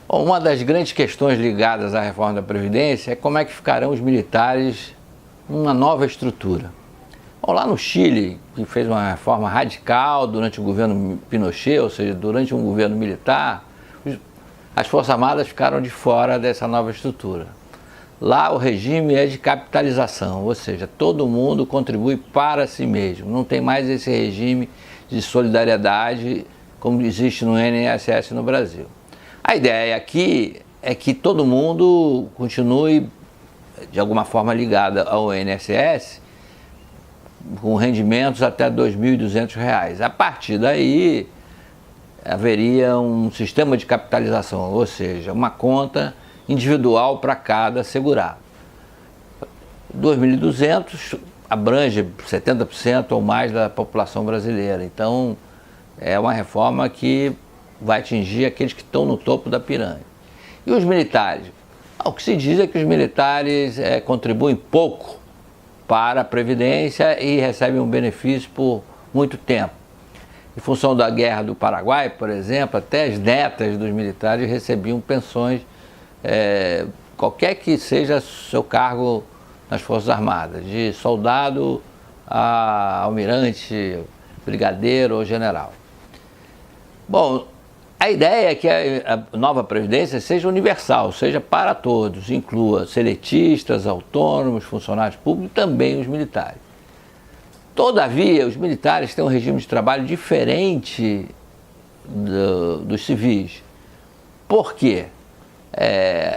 Bom, uma das grandes questões ligadas à reforma da Previdência é como é que ficarão os militares numa nova estrutura. Bom, lá no Chile, que fez uma reforma radical durante o governo Pinochet, ou seja, durante um governo militar, as Forças Armadas ficaram de fora dessa nova estrutura. Lá o regime é de capitalização, ou seja, todo mundo contribui para si mesmo. Não tem mais esse regime de solidariedade como existe no INSS no Brasil. A ideia aqui é que todo mundo continue de alguma forma ligado ao INSS com rendimentos até R$ 2.200. A partir daí haveria um sistema de capitalização, ou seja, uma conta individual para cada segurado. 2.200 abrange 70% ou mais da população brasileira. Então, é uma reforma que vai atingir aqueles que estão no topo da pirâmide. E os militares? O que se diz é que os militares contribuem pouco para a Previdência e recebem um benefício por muito tempo. Em função da Guerra do Paraguai, por exemplo, até as netas dos militares recebiam pensões, qualquer que seja seu cargo nas Forças Armadas, de soldado a almirante, brigadeiro ou general. Bom, a ideia é que a nova Previdência seja universal, seja para todos, inclua seletistas, autônomos, funcionários públicos e também os militares. Todavia, os militares têm um regime de trabalho diferente dos civis. Por quê?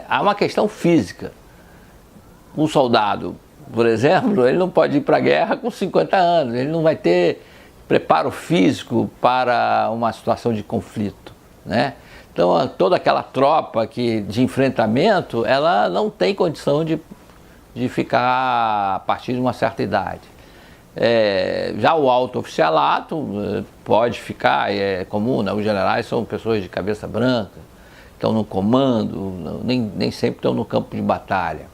Há uma questão física. Um soldado, por exemplo, ele não pode ir para a guerra com 50 anos, ele não vai ter preparo físico para uma situação de conflito, né? Então, toda aquela tropa de enfrentamento, ela não tem condição de ficar a partir de uma certa idade. Já o alto oficialato pode ficar, é comum, né? Os generais são pessoas de cabeça branca, estão no comando, nem sempre estão no campo de batalha.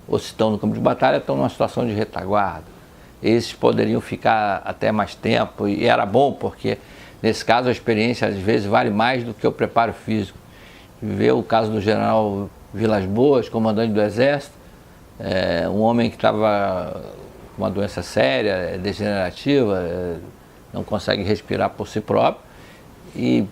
Ou se estão no campo de batalha, estão numa situação de retaguarda. Esses poderiam ficar até mais tempo, e era bom porque, nesse caso, a experiência às vezes vale mais do que o preparo físico. Ver o caso do general Vilas Boas, comandante do Exército, um homem que estava com uma doença séria, degenerativa, não consegue respirar por si próprio, e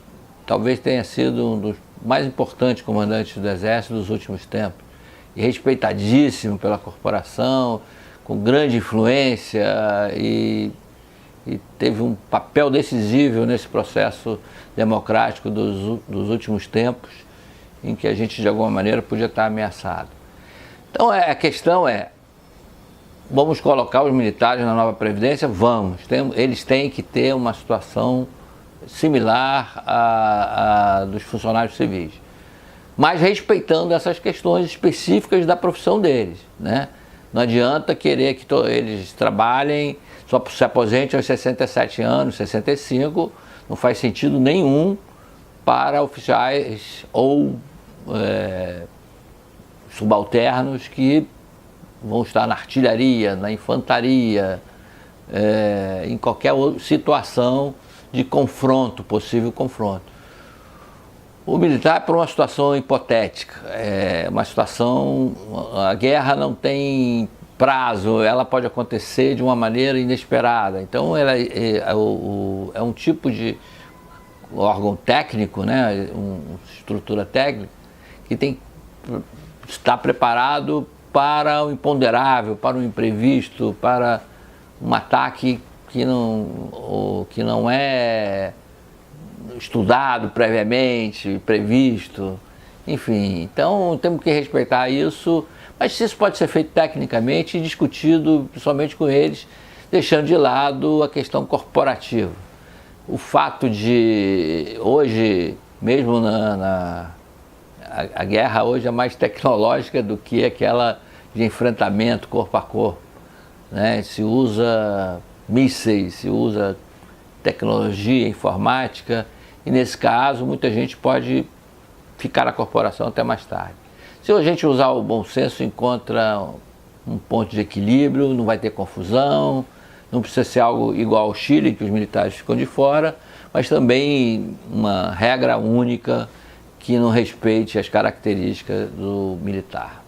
talvez tenha sido um dos mais importantes comandantes do Exército dos últimos tempos, e respeitadíssimo pela corporação, com grande influência e teve um papel decisivo nesse processo democrático dos últimos tempos, em que a gente de alguma maneira podia estar ameaçado. Então a questão vamos colocar os militares na nova Previdência? Vamos. Eles têm que ter uma situação similar à dos funcionários civis, mas respeitando essas questões específicas da profissão deles, né? Não adianta querer que eles trabalhem, só se aposentem aos 67 anos, 65, não faz sentido nenhum para oficiais ou subalternos que vão estar na artilharia, na infantaria, em qualquer situação de confronto, possível confronto. O militar, por uma situação hipotética, uma situação, a guerra não tem prazo, ela pode acontecer de uma maneira inesperada. Então, ela é um tipo de órgão técnico, né, uma estrutura técnica, que tem que estar preparado para o imponderável, para o imprevisto, para um ataque que não é estudado previamente, previsto, enfim. Então temos que respeitar isso, mas isso pode ser feito tecnicamente e discutido principalmente com eles, deixando de lado a questão corporativa. O fato de hoje, mesmo a guerra hoje é mais tecnológica do que aquela de enfrentamento corpo a corpo, né? Se usa mísseis, se usa tecnologia, informática, e nesse caso muita gente pode ficar na corporação até mais tarde. Se a gente usar o bom senso, encontra um ponto de equilíbrio, não vai ter confusão, não precisa ser algo igual ao Chile, que os militares ficam de fora, mas também uma regra única que não respeite as características do militar.